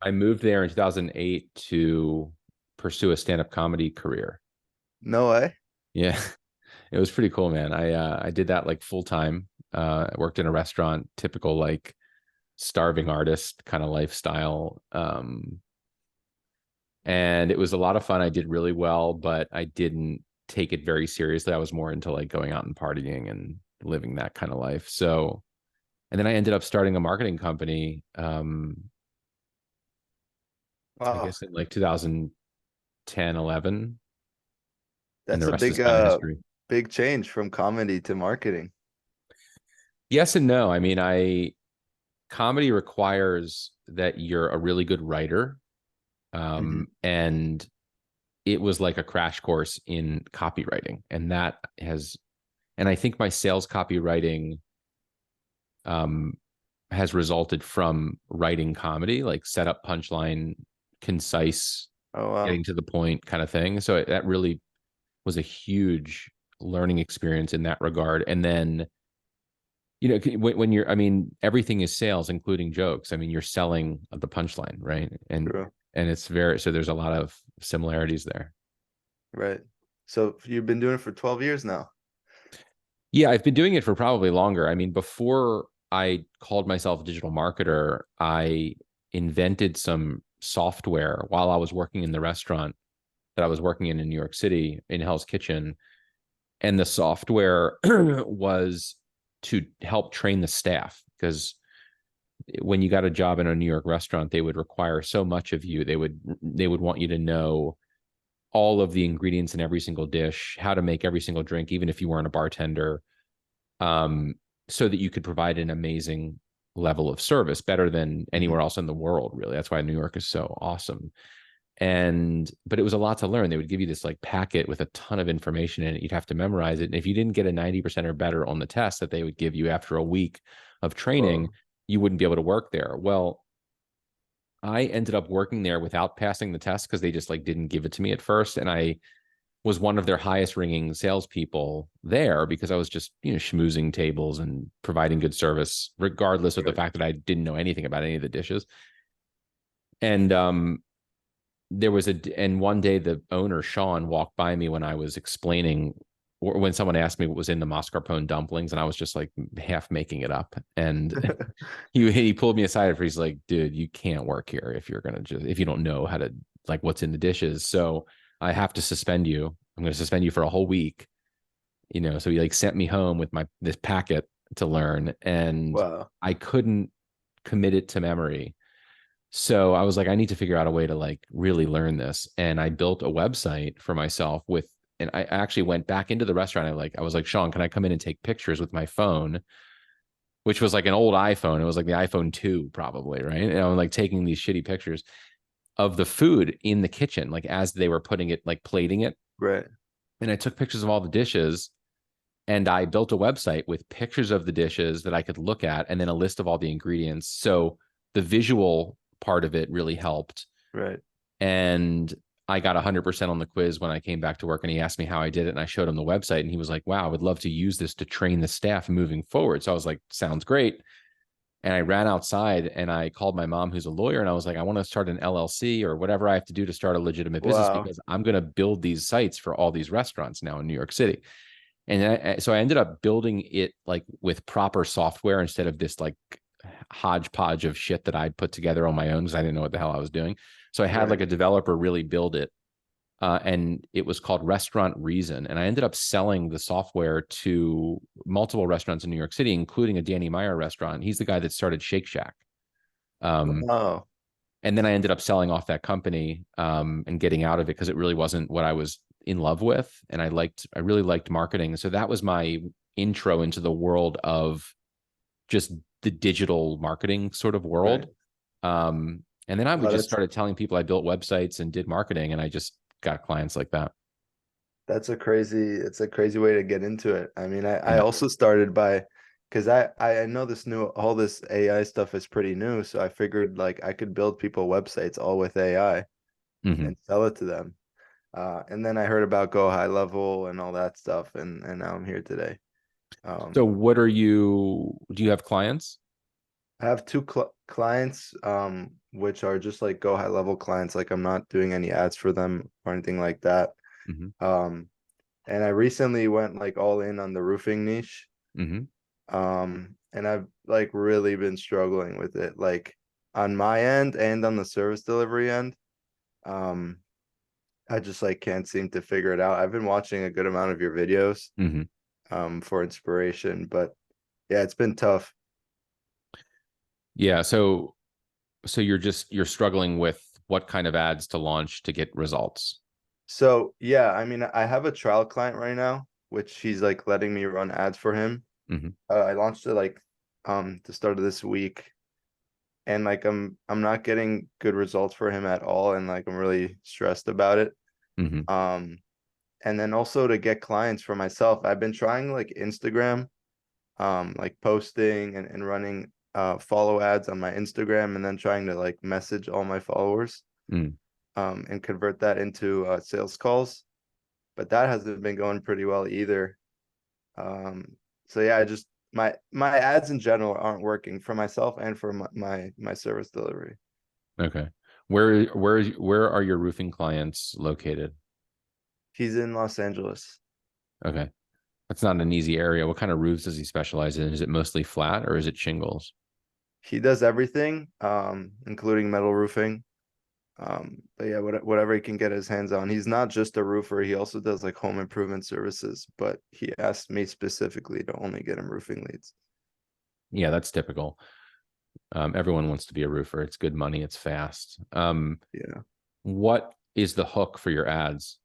I moved there in 2008 to pursue a stand-up comedy career. No way. Yeah, it was pretty cool, man. I did that like full time. I worked in a restaurant, typical like starving artist kind of lifestyle. And it was a lot of fun. I did really well, but I didn't take it very seriously. I was more into like going out and partying and living that kind of life. So, and then I ended up starting a marketing company. I Wow. guess in like 2010, 11, and That's the a rest is kind of history. big change from comedy to marketing. Yes and no. I mean, I comedy requires that you're a really good writer. Hmm. And it was like a crash course in copywriting. And that has, and I think my sales copywriting um, has resulted from writing comedy, like set up punchline, concise, Oh, wow. getting to the point kind of thing. So that really was a huge learning experience in that regard. And then, when you're, I mean, everything is sales, including jokes. I mean, you're selling the punchline, right? True. And it's very, so there's a lot of similarities there. Right. So you've been doing it for 12 years now. Yeah, I've been doing it for probably longer. I mean, before I called myself a digital marketer, I invented some software while I was working in the restaurant that I was working in New York City in Hell's Kitchen. And the software was to help train the staff because when you got a job in a New York restaurant, they would require so much of you. They would want you to know all of the ingredients in every single dish, how to make every single drink, even if you weren't a bartender, um, so that you could provide an amazing level of service, better than Hmm. anywhere else in the world. Really, that's why New York is so awesome. And but it was a lot to learn. They would give you this like packet with a ton of information in it. You'd have to memorize it. And if you didn't get a 90% or better on the test that they would give you after a week of training, Whoa. you wouldn't be able to work there. Well, I ended up working there without passing the test because they just like didn't give it to me at first. And I was one of their highest ringing salespeople there because I was just, schmoozing tables and providing good service, regardless of the Right. fact that I didn't know anything about any of the dishes. And and one day the owner, Sean, walked by me when I was explaining, or when someone asked me what was in the mascarpone dumplings, and I was just like half making it up. And he pulled me aside, for he's like, dude, you can't work here if you don't know how to, like, what's in the dishes. So I have to suspend you. I'm going to suspend you for a whole week. So he like sent me home with this packet to learn, and Wow. I couldn't commit it to memory. So I was like, I need to figure out a way to like really learn this. And I built a website for myself and I actually went back into the restaurant. I was like, Sean, can I come in and take pictures with my phone? Which was like an old iPhone. It was like the iPhone 2, probably, right? And I'm like taking these shitty pictures of the food in the kitchen, like as they were putting it, like plating it. Right. And I took pictures of all the dishes, and I built a website with pictures of the dishes that I could look at and then a list of all the ingredients. So the visual part of it really helped. Right. And I got 100% on the quiz when I came back to work, and he asked me how I did it. And I showed him the website, and he was like, wow, I would love to use this to train the staff moving forward. So I was like, sounds great. And I ran outside and I called my mom, who's a lawyer, and I was like, I want to start an LLC or whatever I have to do to start a legitimate business Wow. because I'm going to build these sites for all these restaurants now in New York City. And so I ended up building it like with proper software instead of this like hodgepodge of shit that I'd put together on my own because I didn't know what the hell I was doing. So I had Right. like a developer really build it. And it was called Restaurant Reason. And I ended up selling the software to multiple restaurants in New York City, including a Danny Meyer restaurant. He's the guy that started Shake Shack. Um, Wow. and then I ended up selling off that company and getting out of it because it really wasn't what I was in love with. And I really liked marketing. So that was my intro into the world of just the digital marketing sort of Right. world. And then I would Wow, just started telling people I built websites and did marketing, and I just got clients like that. that's a crazy way to get into it. I mean, I Yeah. also started by because I know all this AI stuff is pretty new, so I figured like I could build people websites all with AI Hmm. and sell it to them. And then I heard about Go High Level and all that stuff, and now I'm here today. So Um, do you have clients? I have two clients, which are just like go high level clients. Like I'm not doing any ads for them or anything like that. Hmm. Um, and I recently went like all in on the roofing niche. Hmm. And I've like really been struggling with it, like on my end and on the service delivery end. Um, I just like can't seem to figure it out. I've been watching a good amount of your videos, Hmm. for inspiration, but yeah, it's been tough. Yeah. So you're struggling with what kind of ads to launch to get results. So yeah, I mean, I have a trial client right now, which he's like letting me run ads for him. Hmm. I launched it like the start of this week, and like I'm not getting good results for him at all, and like I'm really stressed about it. Hmm. Um, and then also to get clients for myself, I've been trying like Instagram, like posting and running follow ads on my Instagram, and then trying to like message all my followers, Mm. and convert that into sales calls. But that hasn't been going pretty well either. Um, so yeah, I just my ads in general aren't working for myself and for my service delivery. Okay. Where are your roofing clients located? He's in Los Angeles. Okay. That's not an easy area. What kind of roofs does he specialize in? Is it mostly flat or is it shingles? He does everything, including metal roofing. But yeah, whatever he can get his hands on. He's not just a roofer, he also does like home improvement services, but he asked me specifically to only get him roofing leads. Yeah, that's typical. Everyone wants to be a roofer. It's good money. It's fast. Yeah. What is the hook for your ads?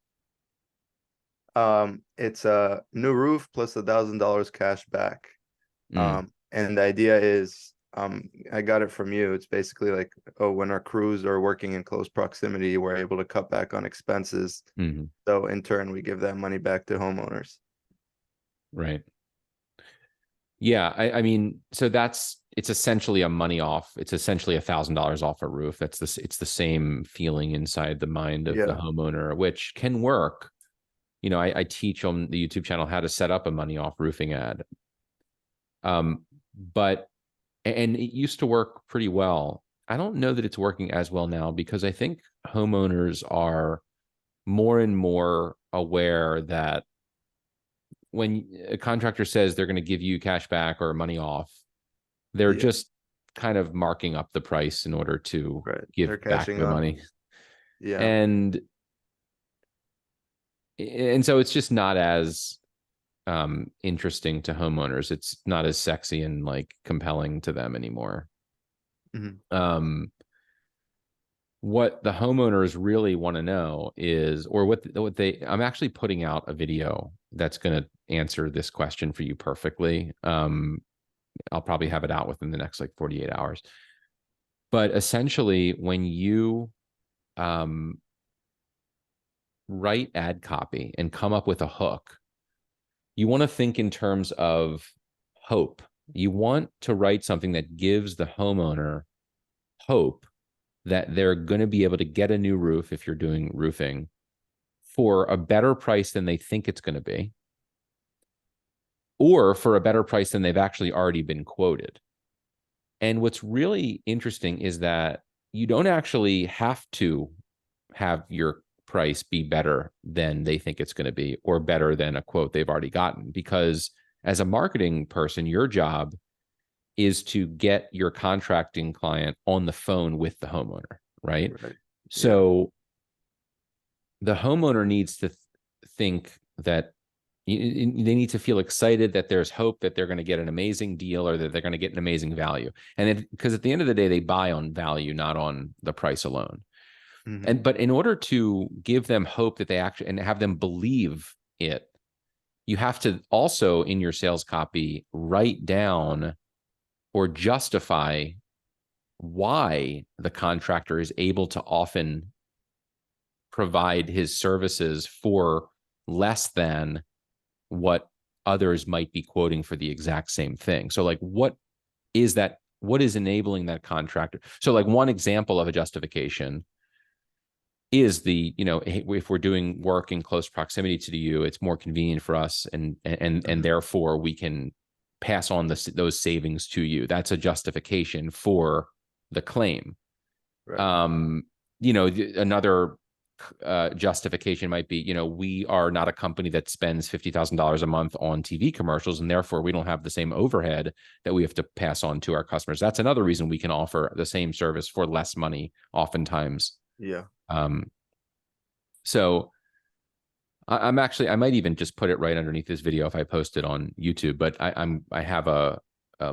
It's a new roof plus $1,000 cash back. Mm. And the idea is, I got it from you. It's basically like, oh, when our crews are working in close proximity, we're able to cut back on expenses. Hmm. So in turn, we give that money back to homeowners. Right. Yeah. I mean, so it's essentially a money off. It's essentially $1,000 off a roof. It's the same feeling inside the mind of the Yeah. homeowner, which can work. I teach on the YouTube channel how to set up a money off roofing ad. But and it used to work pretty well. I don't know that it's working as well now because I think homeowners are more and more aware that when a contractor says they're going to give you cash back or money off, they're Yeah. just kind of marking up the price in order to Right. give They're back cashing the on. money. Yeah. And so it's just not as interesting to homeowners. It's not as sexy and like compelling to them anymore. Hmm. Um, what the homeowners really want to know is, or what they, I'm actually putting out a video that's going to answer this question for you perfectly. I'll probably have it out within the next like 48 hours. But essentially, when you um, write ad copy and come up with a hook, you want to think in terms of hope. You want to write something that gives the homeowner hope that they're going to be able to get a new roof if you're doing roofing for a better price than they think it's going to be, or for a better price than they've actually already been quoted. And what's really interesting is that you don't actually have to have your price be better than they think it's going to be or better than a quote they've already gotten. Because as a marketing person, your job is to get your contracting client on the phone with the homeowner, right? Right. Yeah. So the homeowner needs to think that they need to feel excited that there's hope that they're going to get an amazing deal or that they're going to get an amazing value. And because at the end of the day, they buy on value, not on the price alone. Hmm. But in order to give them hope that they actually and have them believe it, you have to also in your sales copy write down or justify why the contractor is able to often provide his services for less than what others might be quoting for the exact same thing. So, like, what is that? What is enabling that contractor? So, like, one example of a justification is if we're doing work in close proximity to you, it's more convenient for us, and Hmm. therefore we can pass on those savings to you. That's a justification for the claim. Right. Um, another justification might be, we are not a company that spends $50,000 a month on TV commercials, and therefore we don't have the same overhead that we have to pass on to our customers. That's another reason we can offer the same service for less money, oftentimes. Yeah. So I might even just put it right underneath this video if I post it on YouTube, but I have a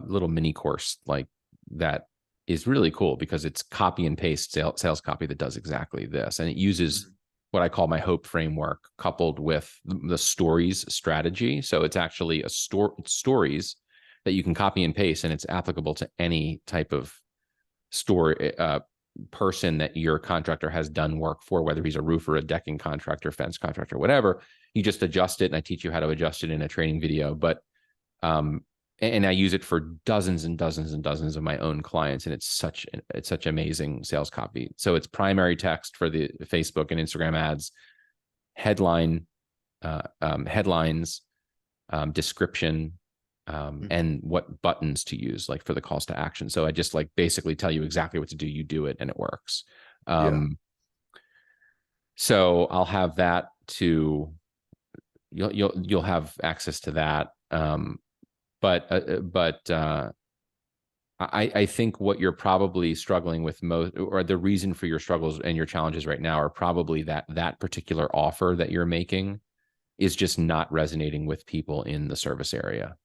little mini course like that is really cool because it's copy and paste sales copy that does exactly this. And it uses what I call my hope framework coupled with the stories strategy. So it's actually stories that you can copy and paste, and it's applicable to any type of story, person that your contractor has done work for, whether he's a roofer, a decking contractor, fence contractor, whatever. You just adjust it, and I teach you how to adjust it in a training video. But and I use it for dozens and dozens and dozens of my own clients, and it's such amazing sales copy. So it's primary text for the Facebook and Instagram ads, headlines, description, and what buttons to use, like for the calls to action. So I just like basically tell you exactly what to do. You do it, and it works. Yeah. So I'll have that to you'll have access to that. But I think what you're probably struggling with most, or the reason for your struggles and your challenges right now, are probably that particular offer that you're making is just not resonating with people in the service area.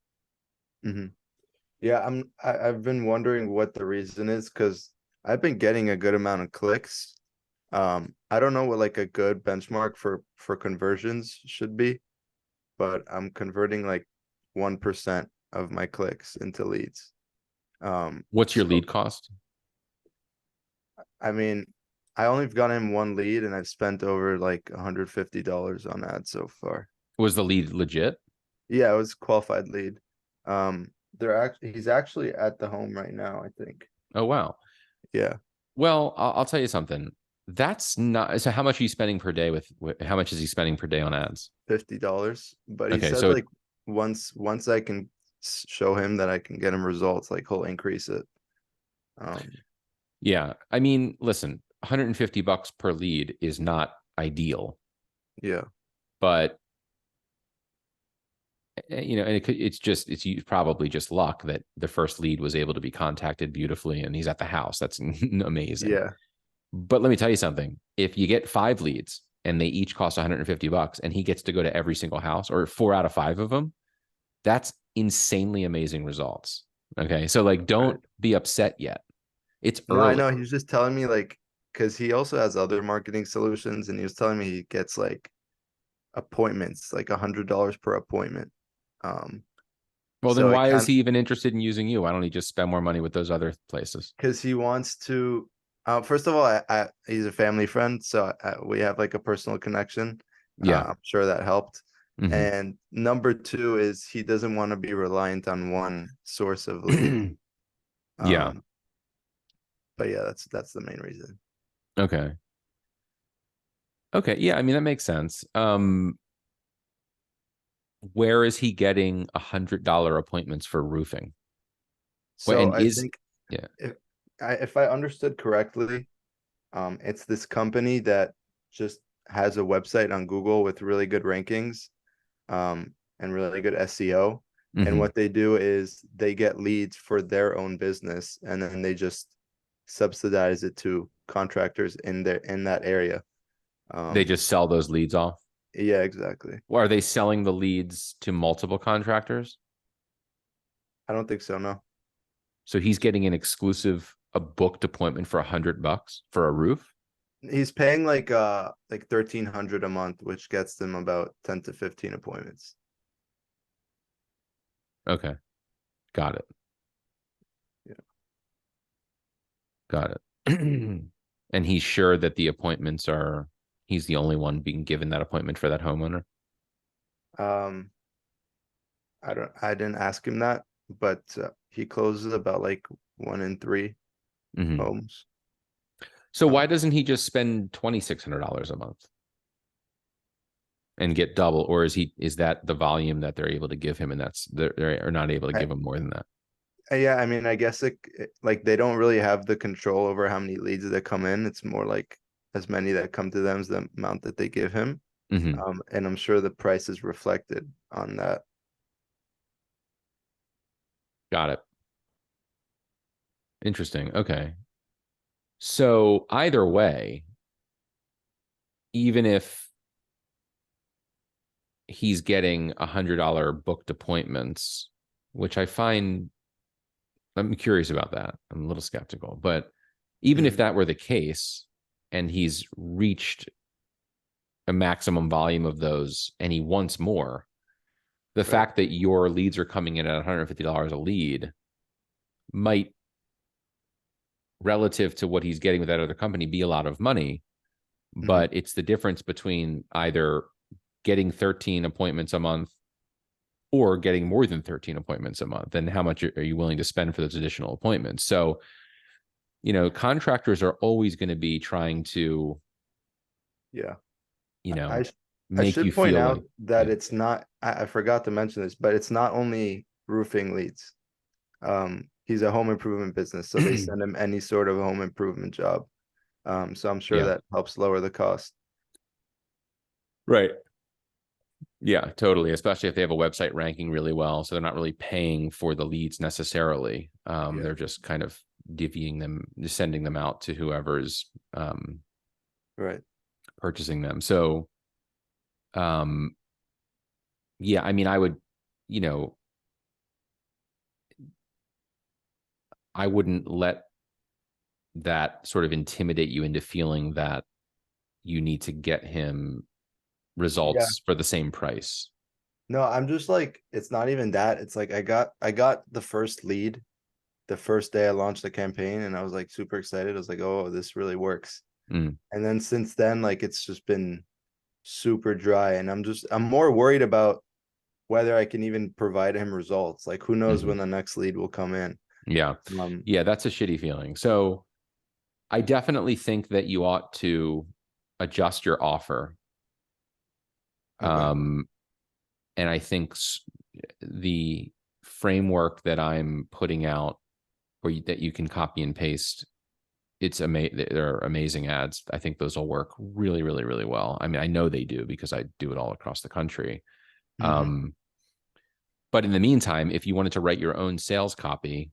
Yeah, I've been wondering what the reason is, because I've been getting a good amount of clicks. I don't know what like a good benchmark for conversions should be, but I'm converting like 1% of my clicks into leads. What's your So lead cost? I mean, I only have gotten one lead, and I've spent over like $150 on ads so far. Was the lead legit? Yeah, it was qualified lead. He's actually at the home right now, I think. Oh, wow. Yeah, Well, I'll tell you something. That's not, so how much are you spending per day how much is he spending per day on ads? $50. But he Okay. said So like once I can show him that I can get him results, like he'll increase it. yeah, I mean, listen, $150 per lead is not ideal, Yeah, but and it's probably just luck that the first lead was able to be contacted beautifully and he's at the house. That's amazing. yeah, But let me tell you something. If you get 5 leads and they each cost $150 and he gets to go to every single house, or 4 out of 5 of them, that's insanely amazing results. Okay. So like, right. don't be upset yet. It's No, I early. know. He was just telling me like, because he also has other marketing solutions, and he was telling me he gets like appointments, like $100 per appointment. Um, Well, then so it why is kind he even interested in using you? Why don't he just spend more money with those other places? because he wants to. First of all, he's a family friend, so we have like a personal connection. Yeah. I'm sure that helped. Hmm. And number two is he doesn't want to be reliant on one source of lead. Yeah. Um, but yeah, that's the main reason. Okay. Okay. Yeah. I mean, that makes sense. Where is he getting $100 appointments for roofing? Well, So and I is think yeah. if I understood correctly, it's this company that just has a website on Google with really good rankings, and really good SEO. And Hmm. what they do is they get leads for their own business, and then they just subsidize it to contractors in that area. They Um, just sell those leads off. yeah, exactly. Or are they selling the leads to multiple contractors? I don't think so, no. So he's getting a booked appointment for $100 for a roof. He's paying like 1,300 a month, which gets them about 10 to 15 appointments. Okay. Got it. Yeah. Got it. And he's sure that he's the only one being given that appointment for that homeowner. Um, I didn't ask him that, but he closes about like 1 in 3 Hmm. homes. So why Um, doesn't he just spend $2,600 a month and get double, or is that the volume that they're able to give him, and they're not able to I, give him more than that? yeah, I mean, I guess like they don't really have the control over how many leads that come in. It's more like as many that come to them as the amount that they give him. Hmm. And I'm sure the price is reflected on that. Got it. Interesting. Okay. So either way, even if he's getting $100 booked appointments, which I find, I'm curious about that. I'm a little skeptical, but even if Mhm. that were the case and he's reached a maximum volume of those and he wants more, the Right. fact that your leads are coming in at $150 a lead might, relative to what he's getting with that other company, be a lot of money. Hmm. But it's the difference between either getting 13 appointments a month or getting more than 13 appointments a month, and how much are you willing to spend for those additional appointments. So, contractors are always going to be trying to, Yeah. you I, I know, sh- I make you should point feel like, out that yeah. it's not, I forgot to mention this, but it's not only roofing leads. He's a home improvement business, so they send him any sort of home improvement job. So I'm sure Yeah. that helps lower the cost. Right. Yeah, totally. Especially if they have a website ranking really well. So they're not really paying for the leads necessarily. Yeah. They're just kind of divvying them, sending them out to whoever's Right. purchasing them. So, um, yeah, I mean, you know, I wouldn't let that sort of intimidate you into feeling that you need to get him Yeah. results for the same price. No, I'm just like, it's not even that. It's like I got the first lead the first day I launched the campaign, and I was like super excited. I was like, oh, this really works. Mm, And then since then, like it's just been super dry. And I'm more worried about whether I can even provide him results. Like who knows mhm. when the next lead will come in. Yeah. Um, Yeah, that's a shitty feeling. So I definitely think that you ought to adjust your offer. okay. Um, and I think the framework that I'm putting out, that you can copy and paste, it's amazing. They're amazing ads. I think those will work really, really, really well. I mean, I know they do because I do it all across the country. Hmm. Um, but in the meantime, if you wanted to write your own sales copy,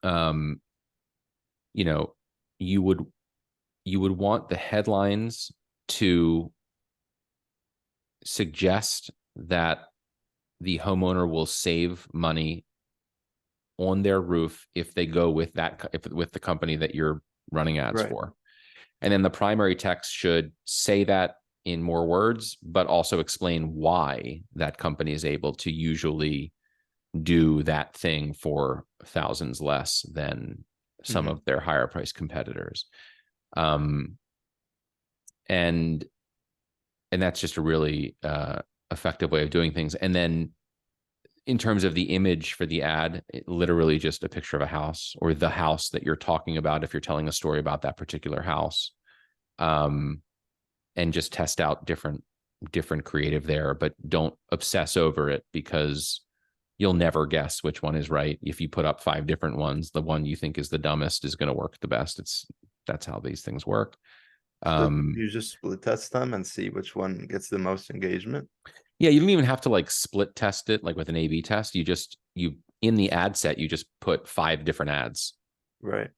um, you know, you would want the headlines to suggest that the homeowner will save money on their roof if they go with with the company that you're running ads Right. for. And then the primary text should say that in more words, but also explain why that company is able to usually do that thing for thousands less than some Hmm. of their higher price competitors. Um, and that's just a really effective way of doing things. And then in terms of the image for the ad, literally just a picture of a house or the house that you're talking about if you're telling a story about that particular house. Um, and just test out different creative there, but don't obsess over it, because you'll never guess which one is right. If you put up 5 different ones, the one you think is the dumbest is going to work the best. That's how these things work. So Um, you just split test them and see which one gets the most engagement. yeah, you don't even have to like split test it like with an A/B test. You in the ad set, you just put 5 different ads, Right.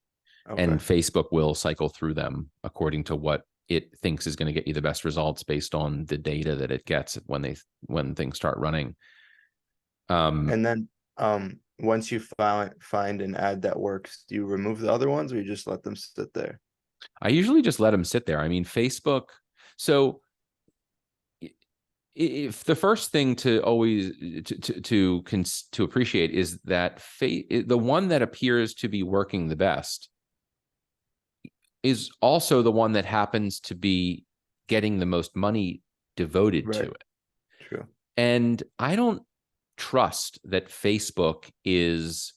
Okay. and Facebook will cycle through them according to what it thinks is going to get you the best results based on the data that it gets when things start running. Um, And then once you find an ad that works, do you remove the other ones or you just let them sit there? I usually just let them sit there. I mean, Facebook. So if the first thing to always to appreciate is that the one that appears to be working the best is also the one that happens to be getting the most money devoted to Right. it. True. And I don't trust that Facebook is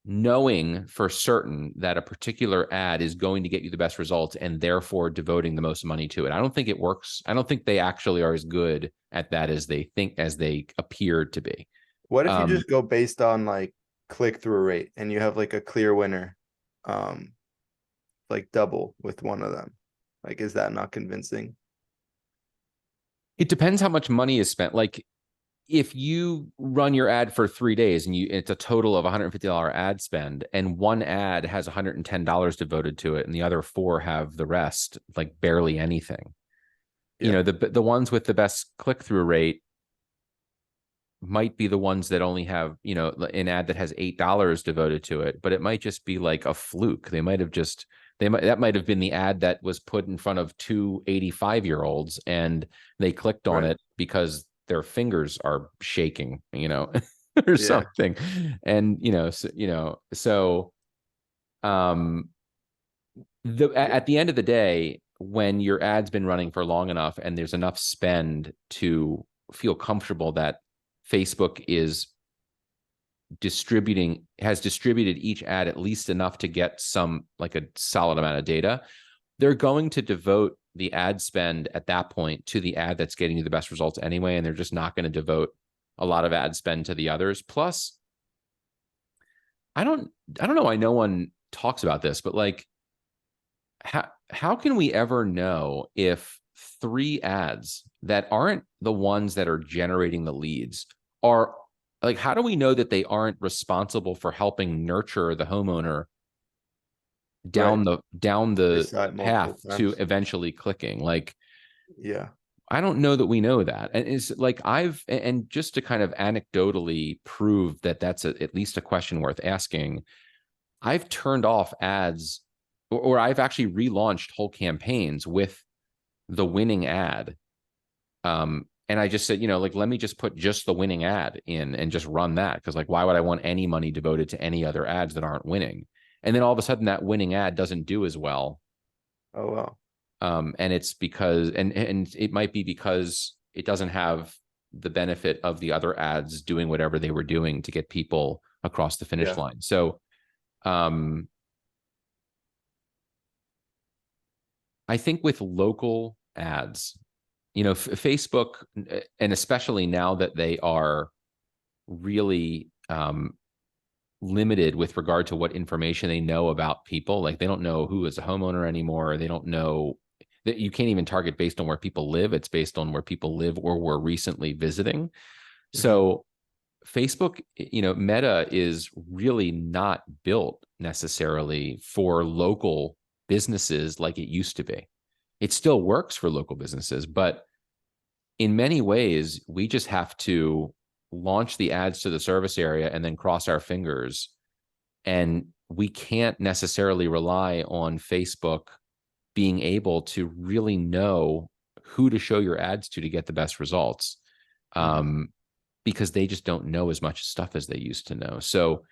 knowing for certain that a particular ad is going to get you the best results and therefore devoting the most money to it. I don't think it works. I don't think they actually are as good at that as they think, as they appear to be. What if you Um, just go based on like click-through rate and you have like a clear winner, um, like double with one of them? Like, is that not convincing? it depends how much money is spent. Like if you run your ad for 3 days and it's a total of $150 ad spend, and one ad has $110 devoted to it and the other four have the rest, like barely anything, Yeah, the ones with the best click-through rate might be the ones that only have, an ad that has $8 devoted to it, but it might just be like a fluke. That might have been the ad that was put in front of two 85-year-olds and they clicked on right. it because their fingers are shaking, or Yeah, something. And, so um yeah, at the end of the day, when your ad's been running for long enough and there's enough spend to feel comfortable that Facebook has distributed each ad at least enough to get some, like, a solid amount of data, they're going to devote the ad spend at that point to the ad that's getting you the best results anyway, and they're just not going to devote a lot of ad spend to the others. Plus, I don't I don't know why no one talks about this, but like, how can we ever know if three ads that aren't the ones that are generating the leads are, like, how do we know that they aren't responsible for helping nurture the homeowner right. They down the saw it multiple path to times. eventually clicking? Like, Yeah, I don't know that we know that. And it's like, and just to kind of anecdotally prove that that's at least a question worth asking, I've turned off ads, or I've actually relaunched whole campaigns with the winning ad. And I just said, like, let me just put just the winning ad in and just run that. Because, like, why would I want any money devoted to any other ads that aren't winning? And then all of a sudden that winning ad doesn't do as well. oh well. And it's because, and it might be because it doesn't have the benefit of the other ads doing whatever they were doing to get people across the finish Yeah, line. So, um, I think with local ads, Facebook, and especially now that they are really limited with regard to what information they know about people. Like, they don't know who is a homeowner anymore. They don't know that you can't even target based on where people live. It's based on where people live or were recently visiting. hmm, So Facebook, Meta is really not built necessarily for local businesses like it used to be. It still works for local businesses, but in many ways, we just have to launch the ads to the service area and then cross our fingers. And we can't necessarily rely on Facebook being able to really know who to show your ads to get the best results, hmm. um, because they just don't know as much stuff as they used to know. So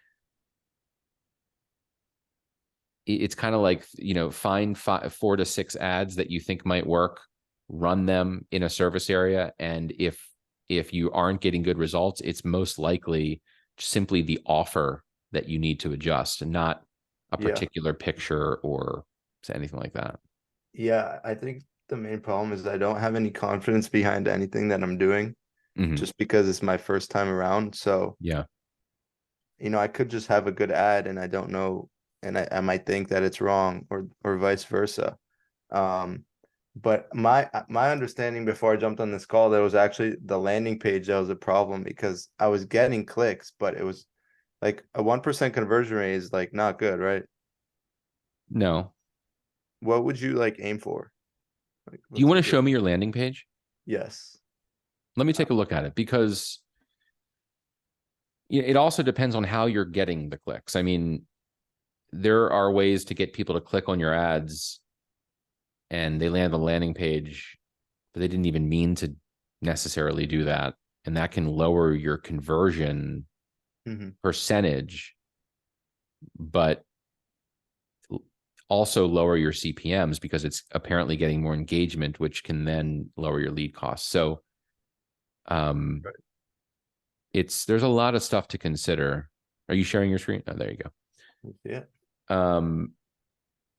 it's kind of like, find 4 to 6 ads that you think might work, run them in a service area, and if you aren't getting good results, it's most likely simply the offer that you need to adjust, and not a Yeah, particular picture or anything like that. yeah. I think the main problem is I don't have any confidence behind anything that I'm doing Hmm. just because it's my first time around. So, Yeah. I could just have a good ad and I don't know, and I might think that it's wrong or vice versa. Um, but my understanding before I jumped on this call, that was actually the landing page that was a problem because I was getting clicks, but it was like a 1% conversion rate is like not good, right? No. What would you like aim for? Like, Do you what's want a to good? show me your landing page? Yes. Let me Uh, take a look at it, because it also depends on how you're getting the clicks. I mean, there are ways to get people to click on your ads and they land on the landing page, but they didn't even mean to necessarily do that. And that can lower your conversion mhm. percentage, but also lower your CPMs because it's apparently getting more engagement, which can then lower your lead costs. So um, Right. there's a lot of stuff to consider. Are you sharing your screen? Oh, there you go. Yeah. Um,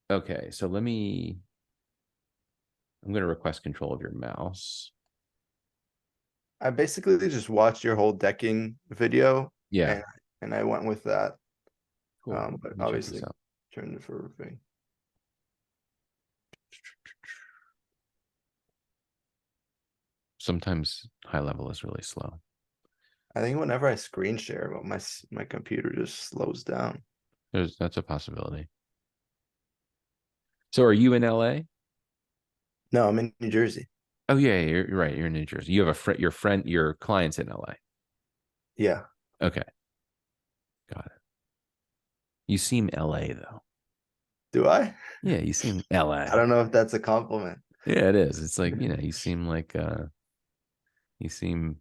okay, so I'm going to request control of your mouse. I basically just watched your whole decking video Yeah, and I went with that. cool. But Let me check this obviously out. turned it for roofing. Sometimes high level is really slow. I think whenever I screen share, well, my computer just slows down. That's a possibility. So are you in LA? No, I'm in New Jersey. Oh yeah, you're right. You're in New Jersey. You have your client's in LA. Yeah. Okay, got it. You seem LA though. Do I? Yeah, you seem I LA. don't know if that's a compliment. Yeah, it is. It's like, you seem like you seem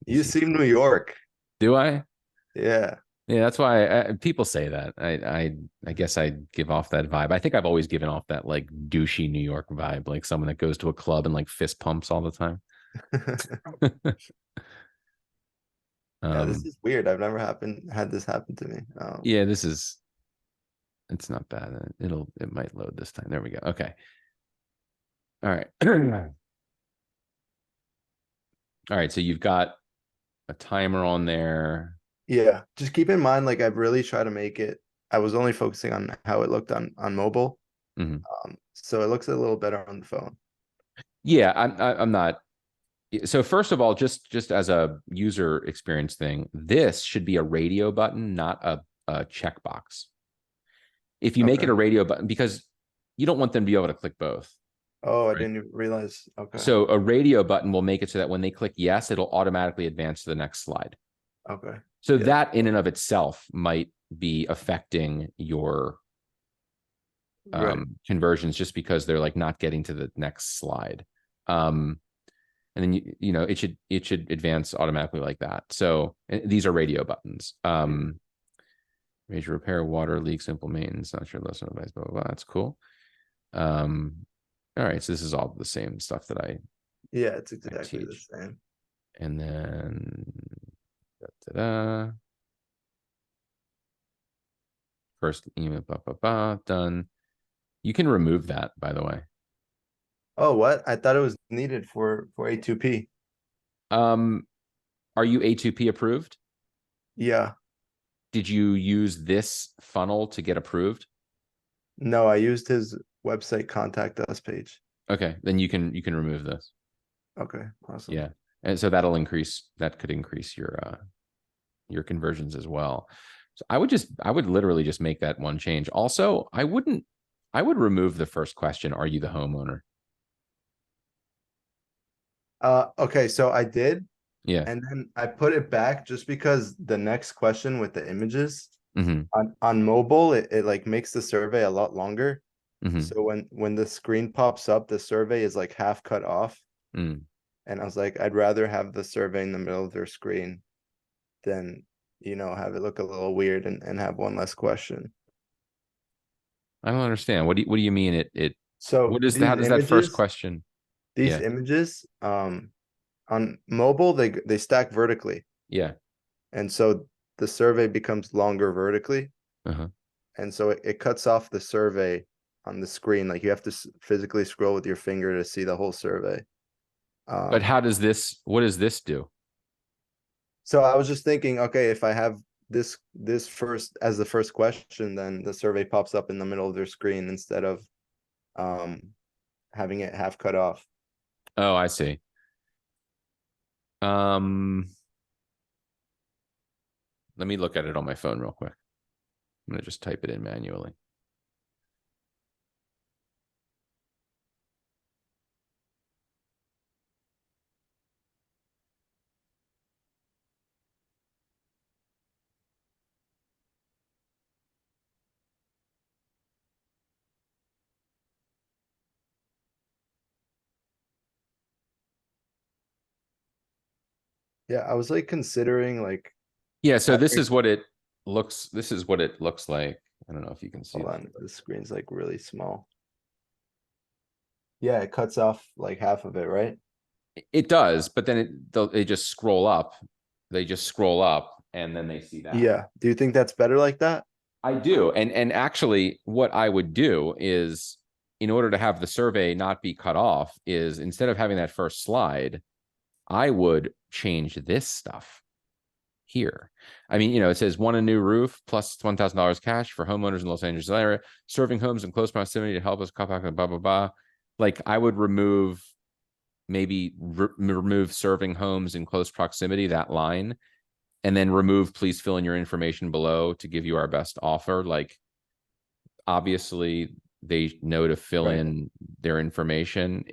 you You seem seem New York. do I? Yeah. Yeah, that's why people say that. I guess I give off that vibe. I think I've always given off that like douchey New York vibe, like someone that goes to a club and like fist pumps all the time. Yeah, this um, is weird. I've never had this happen to me. yeah, it's not bad. It might load this time. There we go. Okay. All right. All right. So you've got a timer on there. Yeah, just keep in mind, like I've really tried to make it. I was only focusing on how it looked on mobile, Mhm. so it looks a little better on the phone. Yeah, I'm not. So first of all, just as a user experience thing, this should be a radio button, not a checkbox. If you make it Okay. a radio button, because you don't want them to be able to click both, Oh, I right? didn't even realize. Okay. So a radio button will make it so that when they click yes, it'll automatically advance to the next slide. Okay. So Yeah. that in and of itself might be affecting your Right. conversions just because they're like not getting to the next slide. Um, and then it should advance automatically like that. So these are radio buttons. Major repair, water leak, simple maintenance, not sure lesson advice, blah, blah, blah. That's cool. All right, so this is all the same stuff that Yeah, it's I exactly the teach. same. And then da-da-da. First email, blah, blah, blah, done. You can remove that, by the way. Oh, what? I thought it was needed for A2P. Um, are you A2P approved? Yeah. Did you use this funnel to get approved? No, I used his website contact us page. Okay, then you can remove this. Okay, awesome. Yeah. And so that could increase your conversions as well. So I would literally just make that one change. Also, I would remove the first question, are you the homeowner? Okay, so I did, Yeah. and then I put it back just because the next question with the images Mm-hmm. on mobile, it like makes the survey a lot longer. Mm-hmm. So when the screen pops up, the survey is like half cut off. Mm. And I was like, I'd rather have the survey in the middle of their screen than, have it look a little weird and have one less question. I don't understand. What do you mean So how does that first question? these Yeah. images, on mobile, they stack vertically. Yeah. And so the survey becomes longer vertically. Uh-huh. And so it cuts off the survey on the screen. Like you have to physically scroll with your finger to see the whole survey. But Um, what does this do? so I was just thinking, okay, if I have this first as the first question, then the survey pops up in the middle of their screen instead of um having it half cut off. Oh, I see. Um, Let me look at it on my phone real quick. I'm gonna just type it in manually. Yeah, I was like considering like Yeah, so having, this is what it looks like. I don't know if you can see hold that. on, the screen's like really small. Yeah, it cuts off like half of it, right? It does, but then they just scroll up. They just scroll up and then they see that. Yeah. Do you think that's better like that? I do. And actually what I would do is, in order to have the survey not be cut off, is instead of having that first slide, I would change this stuff here. I mean, it says want a new roof plus $1,000 cash for homeowners in Los Angeles area, serving homes in close proximity to help us cut back, blah, blah, blah. Like I would remove, maybe remove serving homes in close proximity, that line, and then remove please fill in your information below to give you our best offer. Like obviously they know to fill Right. in their information.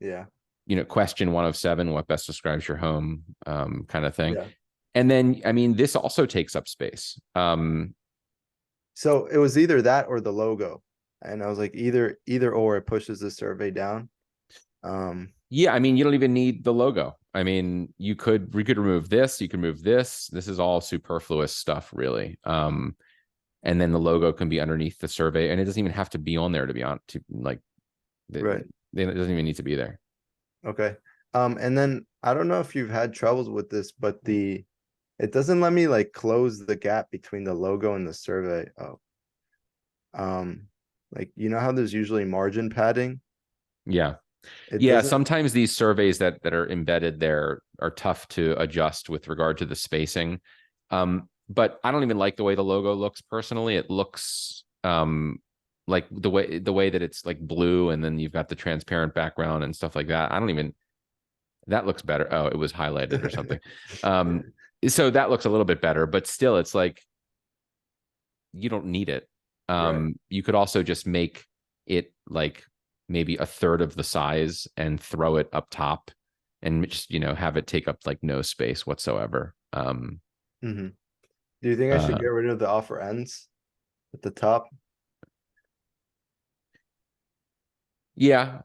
Yeah. Question 1 of 7, what best describes your home, kind of thing. Yeah. And then, I mean, this also takes up space. So it was either that or the logo. And I was like, either or it pushes the survey down. Yeah, I mean, you don't even need the logo. I mean, we could remove this, you can move this. This is all superfluous stuff, really. And then the logo can be underneath the survey, and it doesn't even have to be on there to be on to like Right. it doesn't even need to be there. Okay. And then I don't know if you've had troubles with this, but it doesn't let me like close the gap between the logo and the survey. Oh, like how there's usually margin padding? Yeah. It Yeah, doesn't. sometimes these surveys that are embedded there are tough to adjust with regard to the spacing. But I don't even like the way the logo looks personally. It looks like the way that it's like blue, and then you've got the transparent background and stuff like that. I don't even That looks better. Oh, it was highlighted or something. So that looks a little bit better, but still it's like you don't need it. Right. You could also just make it like maybe a third of the size and throw it up top and just, have it take up like no space whatsoever. Hmm. Do you think I should Uh, get rid of the offer ends at the top? yeah,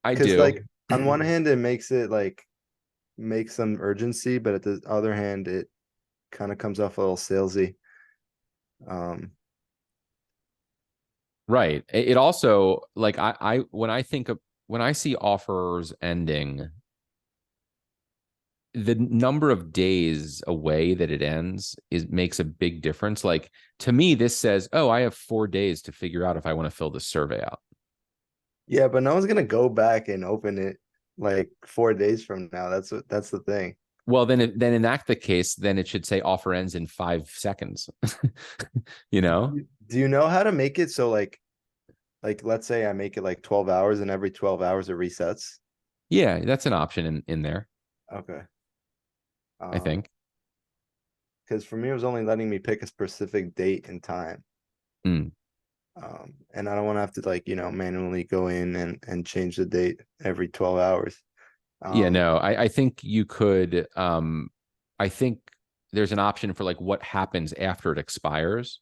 I Because do. like on one hand, it makes it like make some urgency, but at the other hand, it kind of comes off a little salesy. Um, Right. It also, like, when I see offers ending, the number of days away that it ends makes a big difference. Like to me, this says, oh, I have 4 days to figure out if I want to fill this survey out. yeah, but no one's gonna go back and open it like 4 days from now. That's the thing. Well, then in that the case, then it should say offer ends in 5 seconds. you know? Do you know how to make it so like let's say I make it like 12 hours and every 12 hours it resets? Yeah, that's an option in there, Okay. I Um, think. because for me it was only letting me pick a specific date and time. Mm. And I don't want to have to like, manually go in and change the date every 12 hours. Yeah, Um, no, I think you could. I think there's an option for like what happens after it expires.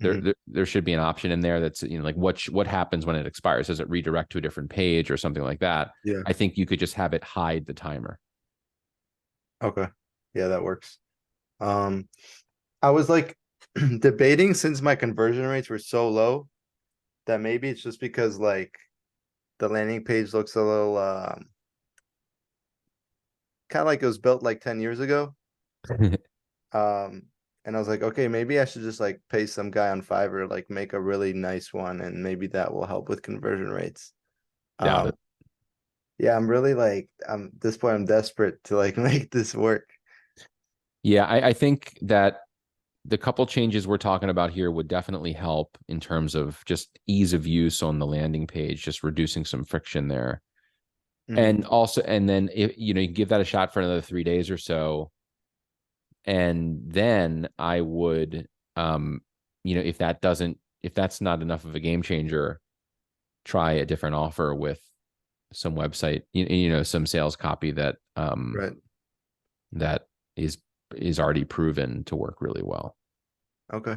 mhm. There should be an option in there that's, like what happens when it expires. Does it redirect to a different page or something like that? Yeah. I think you could just have it hide the timer. Okay. Yeah, that works. Um, I was like debating since my conversion rates were so low that maybe it's just because like the landing page looks a little kind of like it was built like 10 years ago. Um, and I was like, okay, maybe I should just like pay some guy on Fiverr, like make a really nice one, and maybe that will help with conversion rates. Doubt Um, it. yeah, I'm really like I'm at this point I'm desperate to like make this work. Yeah, I think that the couple changes we're talking about here would definitely help in terms of just ease of use on the landing page, just reducing some friction there. Mhm. And also, and then if you give that a shot for another 3 days or so, and then I would, if that's not enough of a game changer, try a different offer with some website, some sales copy Right. that is already proven to work really well. Okay.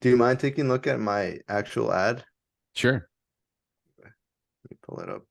Do you mind taking a look at my actual ad? Sure. Let me pull it up.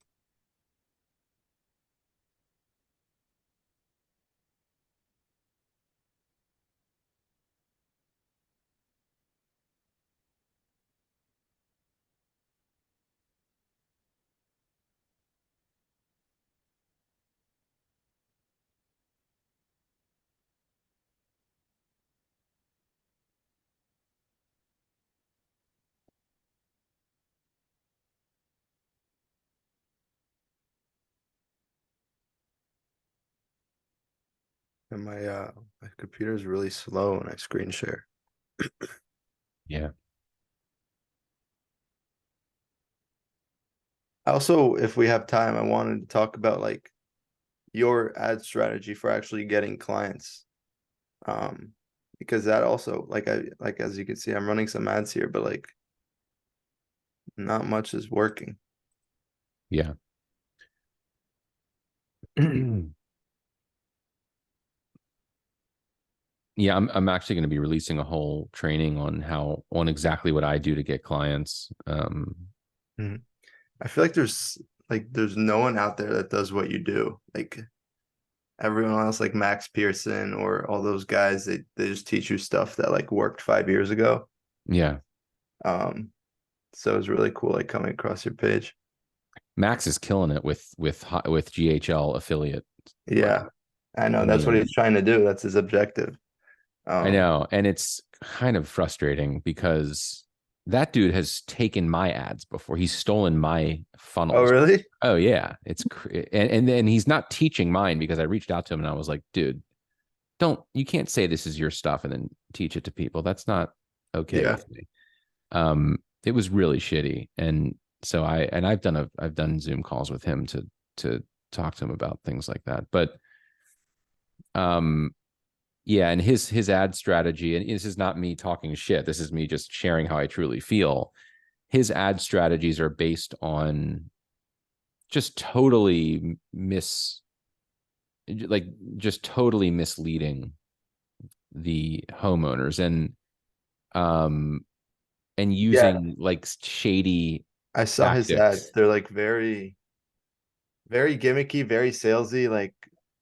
And my computer is really slow when I screen share. Yeah. Also, if we have time, I wanted to talk about like your ad strategy for actually getting clients. Um, because that also like as you can see, I'm running some ads here, but like not much is working. Yeah. Yeah, I'm actually going to be releasing a whole training on exactly what I do to get clients. Mhm. I feel like there's no one out there that does what you do. Like everyone else, like Max Pearson or all those guys, they just teach you stuff that like worked 5 years ago. Yeah, Um, so it's really cool like coming across your page. Max is killing it with GHL affiliate. Like, Yeah, I know I that's what mean, he's trying to do. That's his objective. I Um, know, and it's kind of frustrating because that dude has taken my ads before. He's stolen my oh funnels. really? Oh yeah, and then he's not teaching mine because I reached out to him and I was like, dude, you can't say this is your stuff and then teach it to people. That's not okay Yeah. with me. It was really shitty, and so I've done Zoom calls with him to talk to him about things like that. But um, yeah, and his ad strategy, and this is not me talking shit. This is me just sharing how I truly feel. His ad strategies are based on just totally like just totally misleading the homeowners um and Yeah, using like shady I saw his ads. tactics. They're like very gimmicky, very salesy, like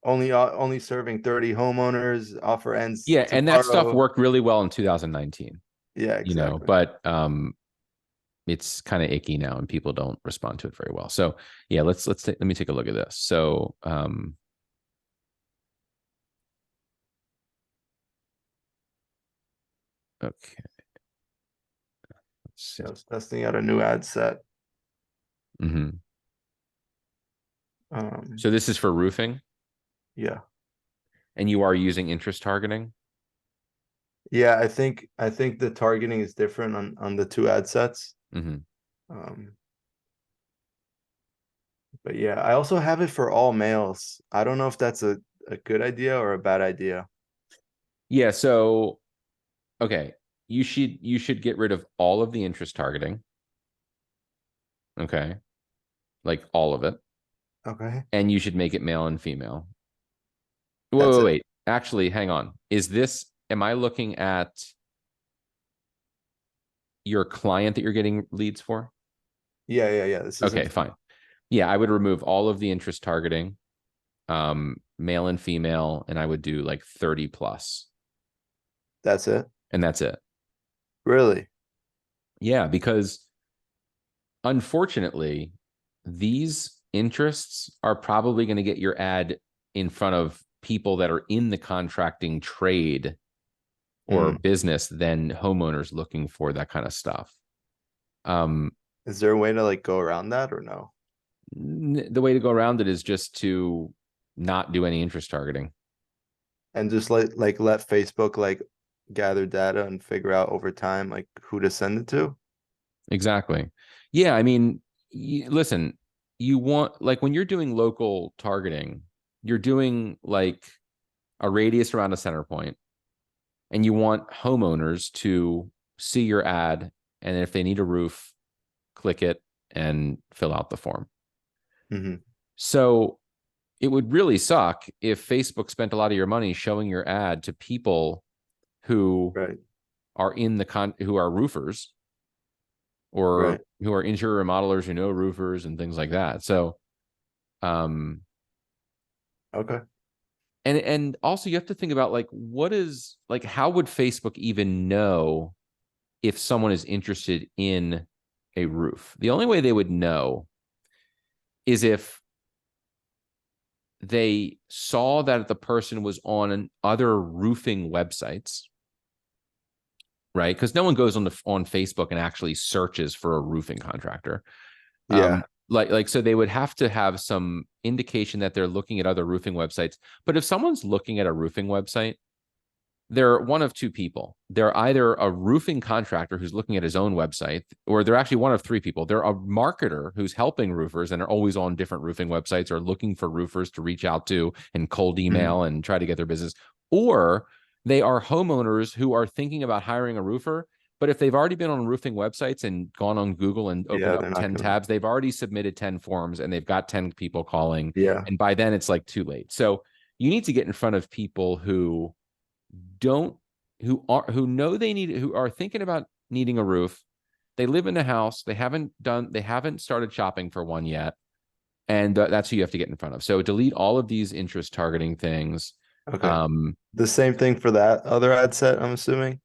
only serving 30 homeowners, offer ends Yeah, and that stuff tomorrow. worked really well in 2019, Yeah, you know, exactly. but it's kind of icky now and people don't respond to it very well. So yeah, let me take a look at this. So okay, let's Yeah, I see. was testing out a new ad set. Hmm. Um, So this is for roofing, yeah. and you are using interest targeting. Yeah, I think the targeting is different on the two ad sets. Hmm. Um, but yeah, I also have it for all males. I don't know if that's a good idea or a bad idea. Yeah, so okay, you should get rid of all of the interest targeting, okay, like all of it, Okay. and you should make it male and female. That's it. Wait. Actually, hang on. Am I looking at your client that you're getting leads for? Yeah. This isn't Okay, fine. Yeah, I would remove all of the interest targeting, male and female, and I would do like 30 plus, that's it. and that's it. Really? Yeah, because unfortunately, these interests are probably going to get your ad in front of people that are in the contracting trade or Hmm. business than homeowners looking for that kind of stuff. Um, Is there a way to like go around that or no? the way to go around it is just to not do any interest targeting. And just let Facebook like gather data and figure out over time like who to send it to? Exactly. Yeah, I mean, listen, you want like when you're doing local targeting, you're doing like a radius around a center point, and you want homeowners to see your ad, and if they need a roof, click it and fill out the form. Hmm. So it would really suck if Facebook spent a lot of your money showing your ad to people who Right, are who are roofers or right. who are interior remodelers who know roofers and things like that. So um Okay. and also you have to think about like what is like how would Facebook even know if someone is interested in a roof? The only way they would know is if they saw that the person was on other roofing websites, right? Because no one goes on Facebook and actually searches for a roofing contractor. Yeah. So they would have to have some indication that they're looking at other roofing websites. But if someone's looking at a roofing website, they're one of two people. They're either a roofing contractor who's looking at his own website, or they're actually one of three people. They're a marketer who's helping roofers and are always on different roofing websites or looking for roofers to reach out to and cold Mhm. email and try to get their business. Or they are homeowners who are thinking about hiring a roofer. But if they've already been on roofing websites and gone on Google and opened Yeah, up they're not 10 gonna. tabs, they've already submitted 10 forms and they've got 10 people calling. Yeah. And by then it's like too late. So you need to get in front of people don't who know they need who are thinking about needing a roof. They live in a house. They haven't started shopping for one yet. And that's who you have to get in front of. So delete all of these interest targeting things. Okay. Um, The same thing for that other ad set, I'm assuming.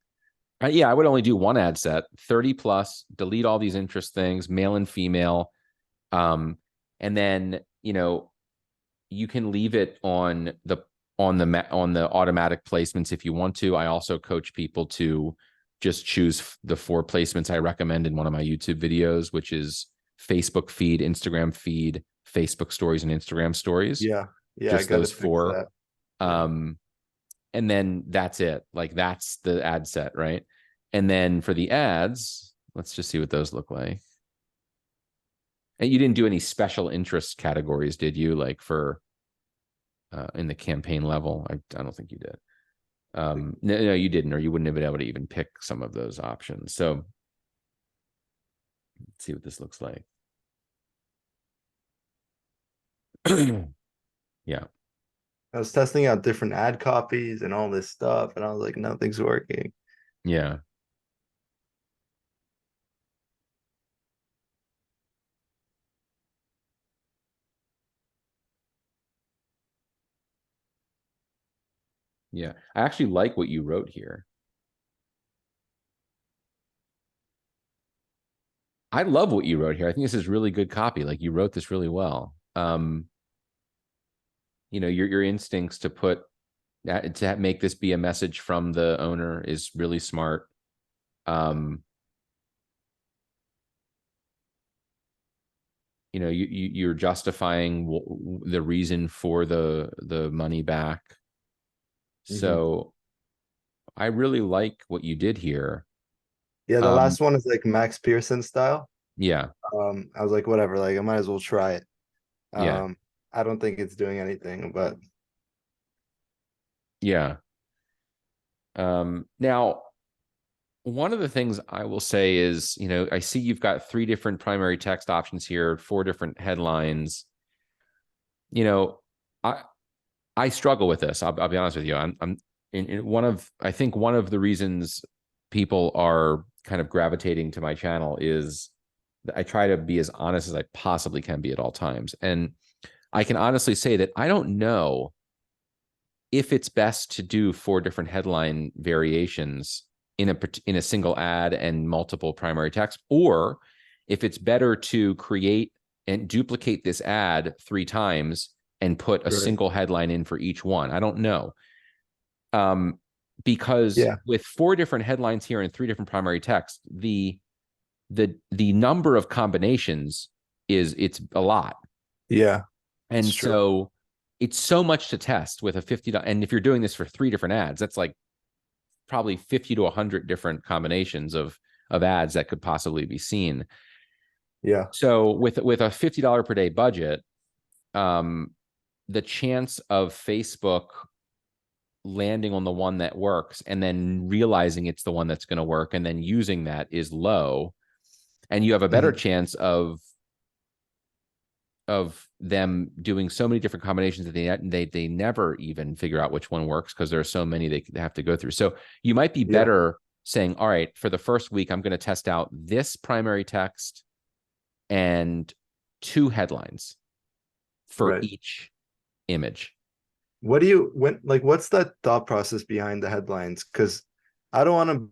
yeah, I would only do one ad set, 30 plus, delete all these interest things, male and female. And then, you can leave it on the automatic placements if you want to. I also coach people to just choose the 4 placements I recommend in one of my YouTube videos, which is Facebook feed, Instagram feed, Facebook stories, and Instagram stories. Yeah. Yeah, I Just gotta those fix 4. that. Yeah. Um, and then that's it. Like that's the ad set, right? And then for the ads, let's just see what those look like. And you didn't do any special interest categories, did you? Like for in the campaign level? I don't think you did. No, you didn't, or you wouldn't have been able to even pick some of those options. So let's see what this looks like. Yeah. I was testing out different ad copies and all this stuff, and I was like, nothing's working. Yeah. Yeah. I actually like what you wrote here. I love what you wrote here. I think this is really good copy. Like you wrote this really well. Your instincts to put that to make this be a message from the owner is really smart. Um, you're justifying the reason for the money back. Mhm. So I really like what you did here. Yeah, the Um, last one is like Max Pearson style. yeah, I was like, whatever, like I might as well try it. yeah, Um, I don't think it's doing anything, but yeah. Now, one of the things I will say is, I see you've got 3 different primary text options here, 4 different headlines. You know, I I struggle with this. I'll be honest with you. I'm in I think one of the reasons people are kind of gravitating to my channel is that I try to be as honest as I possibly can be at all times. And I can honestly say that I don't know if it's best to do 4 different headline variations in a single ad and multiple primary text, or if it's better to create and duplicate this ad 3 times and put a right. single headline in for each one. I don't know. Um, because Yeah, with 4 different headlines here and 3 different primary text, the number of combinations it's a lot. yeah, it's And true. so it's so much to test with a $50. And if you're doing this for 3 different ads, that's like probably 50 to 100 different combinations of ads that could possibly be seen. Yeah, So with a $50 per day budget, um, the chance of Facebook landing on the one that works and then realizing it's the one that's going to work and then using that is low. And you have a better mhm. chance of them doing so many different combinations that they never even figure out which one works because there are so many they have to go through. So you might be Yeah, better saying, all right, for the first week, I'm going to test out this primary text and 2 headlines for right. each image. What do you when like what's that thought process behind the headlines? Because I don't want to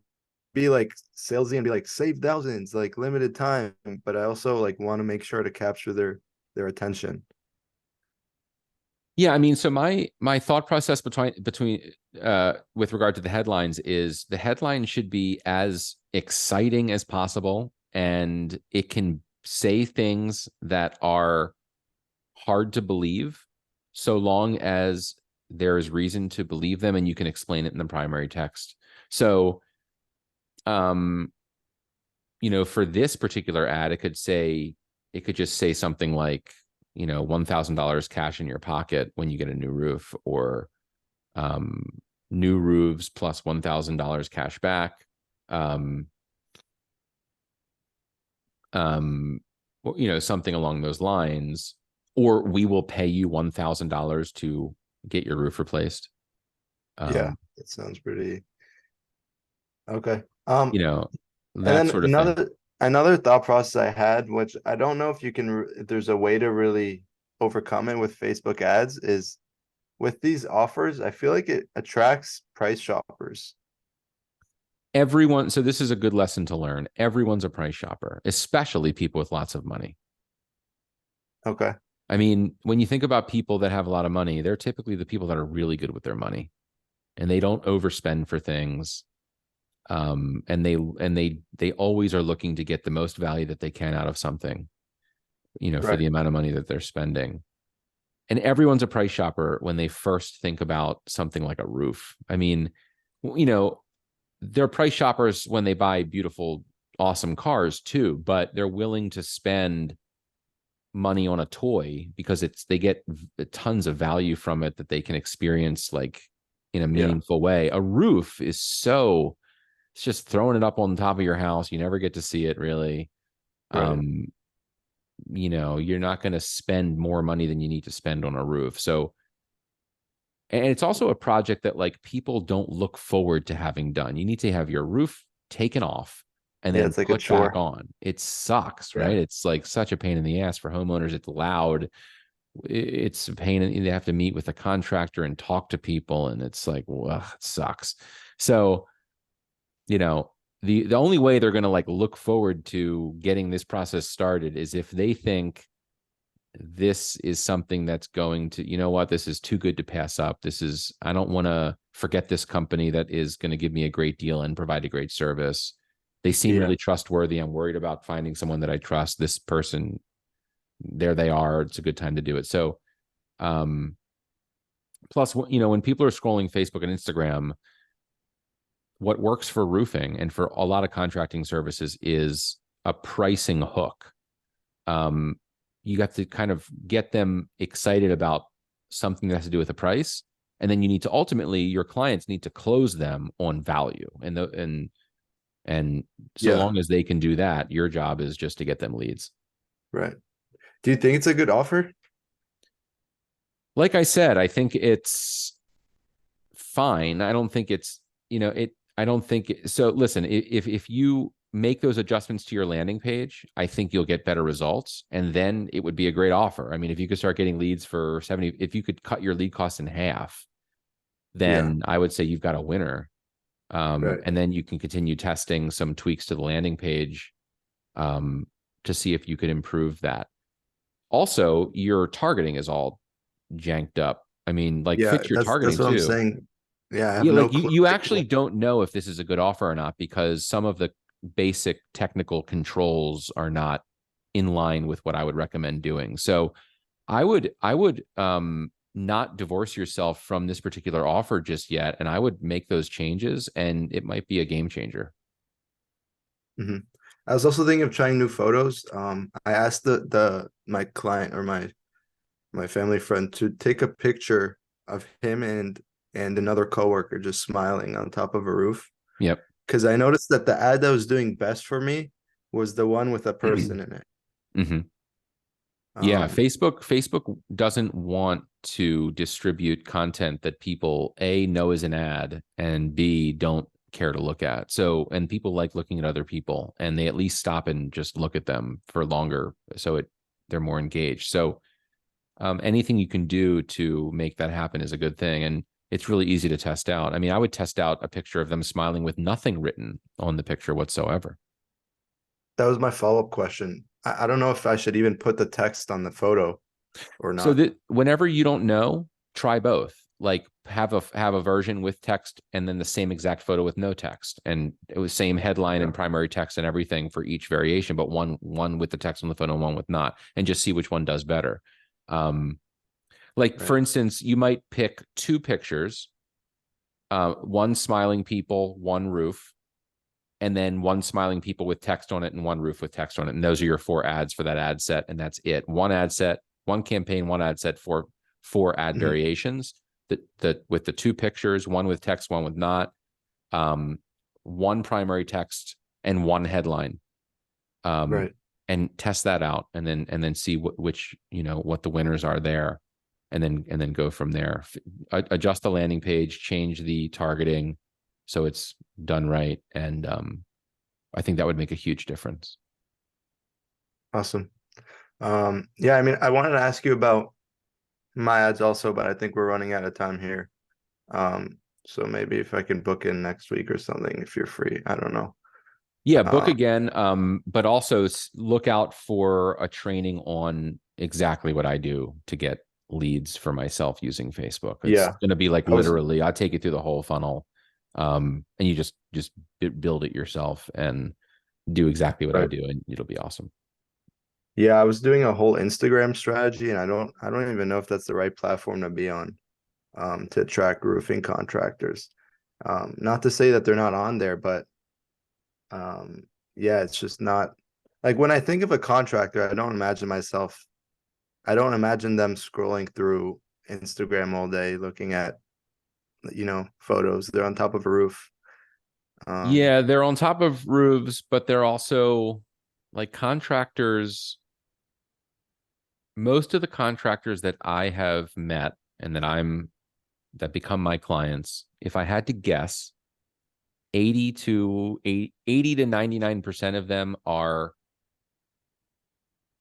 be like salesy and be like save thousands, like limited time, but I also like want to make sure to capture their attention. Yeah, I mean, so my thought process between with regard to the headlines is the headline should be as exciting as possible, and it can say things that are hard to believe, so long as there is reason to believe them and you can explain it in the primary text. So, um, for this particular ad, it could just say something like, $1,000 cash in your pocket when you get a new roof, or um, new roofs plus $1,000 cash back. Um, something along those lines, or we will pay you $1,000 to get your roof replaced. Yeah, Um, that sounds pretty okay. you know, And that then sort of thing. another thought process I had, which I don't know if you can, if there's a way to really overcome it with Facebook ads, is with these offers, I feel like it attracts price shoppers. Everyone, so this is a good lesson to learn. Everyone's a price shopper, especially people with lots of money. Okay. I mean, when you think about people that have a lot of money, they're typically the people that are really good with their money, and they don't overspend for things. And they always are looking to get the most value that they can out of something, for Right. the amount of money that they're spending. And everyone's a price shopper when they first think about something like a roof. I mean, you know, they're price shoppers when they buy beautiful, awesome cars too, but they're willing to spend money on a toy because they get tons of value from it that they can experience like in a Yeah. meaningful way. A roof is it's just throwing it up on top of your house. You never get to see it really. Right. Um, you're not going to spend more money than you need to spend on a roof. So, and it's also a project that like people don't look forward to having done. You need to have your roof taken off and Yeah, then it's like a put back chore. on. It sucks, right? Yeah. It's like such a pain in the ass for homeowners. It's loud. It's a pain. They have to meet with a contractor and talk to people, and it's like, well, it sucks. So, you know, the only way they're going to like look forward to getting this process started is if they think this is something that's going to, this is too good to pass up. I don't want to forget this company that is going to give me a great deal and provide a great service. They seem Yeah. really trustworthy. I'm worried about finding someone that I trust. This person, there they are. It's a good time to do it. So, um, plus, when people are scrolling Facebook and Instagram, what works for roofing and for a lot of contracting services is a pricing hook. um, you have to kind of get them excited about something that has to do with the price, and then you need to ultimately your clients need to close them on value, and so Yeah. long as they can do that, your job is just to get them leads. Right. Do you think it's a good offer? Like I said, I think it's fine. I don't think it's, I don't think so. Listen, if you make those adjustments to your landing page, I think you'll get better results. And then it would be a great offer. I mean, if you could start getting leads for 70, if you could cut your lead costs in half, Yeah. then I would say you've got a winner. Right. And then you can continue testing some tweaks to the landing page um, to see if you could improve that. Also, your targeting is all janked up. I mean, like Yeah, fix your that's targeting what I'm too. saying. Yeah, I have Yeah, no like you clue. you actually don't know if this is a good offer or not because some of the basic technical controls are not in line with what I would recommend doing. So I would not divorce yourself from this particular offer just yet, and I would make those changes, and it might be a game changer. Hmm. I was also thinking of trying new photos. I asked the my client or my family friend to take a picture of him and another coworker just smiling on top of a roof. Yep. Because I noticed that the ad that was doing best for me was the one with a person in it. Hmm. Yeah, Um, Facebook doesn't want to distribute content that people A know is an ad and B don't care to look at. So, and people like looking at other people and they at least stop and just look at them for longer so they're more engaged. So, anything you can do to make that happen is a good thing, and it's really easy to test out. I mean, I would test out a picture of them smiling with nothing written on the picture whatsoever. that was my follow-up question. I don't know if I should even put the text on the photo or So not. that whenever you don't know, try both. like have a version with text and then the same exact photo with no text, and it was same headline Yeah. and primary text and everything for each variation, but one with the text on the photo and one with not, and just see which one does better. um like for Right. instance, you might pick two pictures, one smiling people, one roof, and then one smiling people with text on it and one roof with text on it, and those are your four ads for that ad set, and that's it. One ad set, one campaign, one ad set for four ad Mhm. variations, that with the two pictures, one with text, one with not, um, one primary text and one headline, um, Right. and test that out, and then see which, what the winners are there, and then go from there. Adjust the landing page, change the targeting so it's done right, and I think that would make a huge difference. Awesome. Yeah, I mean, I wanted to ask you about my ads also, but I think we're running out of time here. So maybe if I can book in next week or something, if you're free, I don't know. Yeah, book Um, again, but also look out for a training on exactly what I do to get leads for myself using Facebook. It's yeah, going to be like I was literally, I take you through the whole funnel, and you just build it yourself and do exactly what I right. do, and it'll be awesome. Yeah, I was doing a whole Instagram strategy, and I don't even know if that's the right platform to be on, to attract roofing contractors. Not to say that they're not on there, but um, yeah, it's just not like when I think of a contractor, I don't imagine them scrolling through Instagram all day looking at, photos. They're on top of a roof. Um, Yeah, they're on top of roofs, but they're also like contractors. Most of the contractors that I have met and that become my clients, if I had to guess, 80 to 99% of them are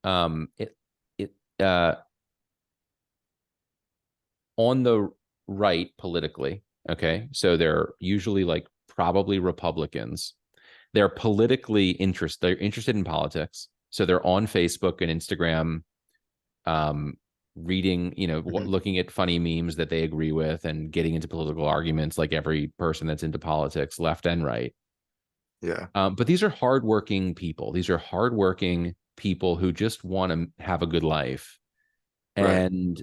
it it on the right politically. Okay. So they're usually like probably Republicans. They're interested in politics. So they're on Facebook and Instagram, um, reading, mhm, looking at funny memes that they agree with and getting into political arguments like every person that's into politics, left and right. yeah, But these are hardworking people. These are hardworking people who just want to have a good life, right. and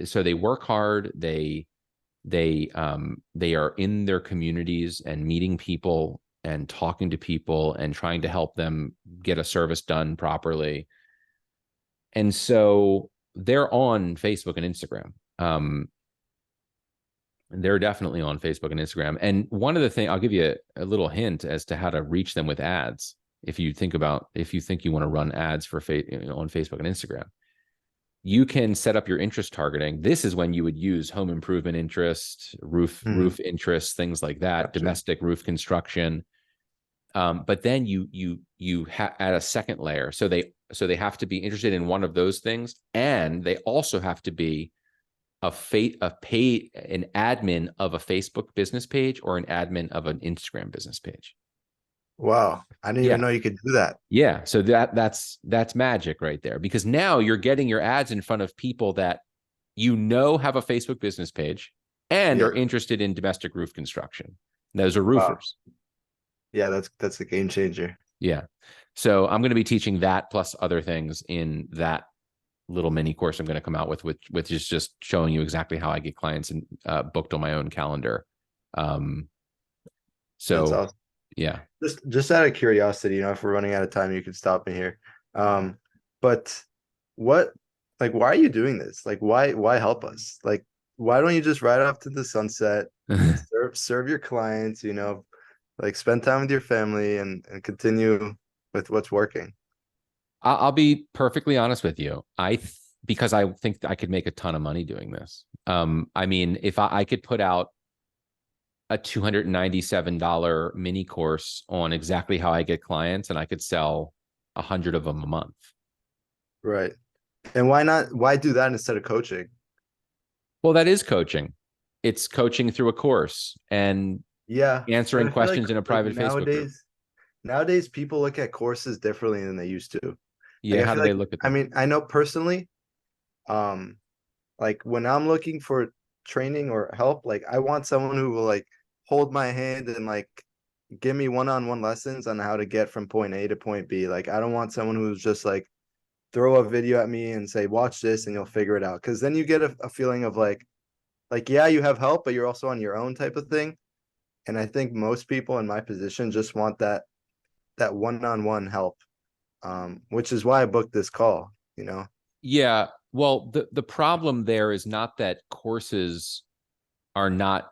so they work hard. They are in their communities and meeting people and talking to people and trying to help them get a service done properly. And so they're on Facebook and Instagram. They're definitely on Facebook and Instagram. And one of the things, I'll give you a little hint as to how to reach them with ads. If you think you want to run ads for on Facebook and Instagram, you can set up your interest targeting. This is when you would use home improvement interest, Mhm, roof interest, things like that, gotcha. domestic roof construction. But then add a second layer. So they have to be interested in one of those things, and they also have to be an admin of a Facebook business page or an admin of an Instagram business page. Wow, I didn't even Yeah. know you could do that. Yeah. So that's magic right there, because now you're getting your ads in front of people that have a Facebook business page and are Yeah, interested in domestic roof construction. Those are wow. roofers. Yeah, that's a game changer. Yeah. So I'm going to be teaching that plus other things in that little mini course I'm going to come out with, which is just showing you exactly how I get clients and booked on my own calendar. Um, That's so awesome. yeah. Just out of curiosity, if we're running out of time, you can stop me here. But what, like, why are you doing this? Like, why help us? Like, why don't you just ride off to the sunset, serve your clients, like spend time with your family and continue with what's working. I'll be perfectly honest with you. Because I think I could make a ton of money doing this. I mean, if I could put out a $297 mini course on exactly how I get clients, and I could sell 100 of them a month. Right. And why not? Why do that instead of coaching? Well, that is coaching. It's coaching through a course and Yeah, but answering I feel like questions in a private Facebook group. nowadays people look at courses differently than they used to. Like Yeah. I How do feel they like look at I them? mean, I know personally, um, Like when I'm looking for training or help, like I want someone who will like hold my hand and like give me one-on-one lessons on how to get from point A to point B. Like I don't want someone who's just like throw a video at me and say, watch this and you'll figure it out. Cause then you get a feeling of like, yeah, you have help, but you're also on your own type of thing. And I think most people in my position just want that one-on-one help. Which is why I booked this call, you know? Yeah. Well, the problem there is not that courses are not,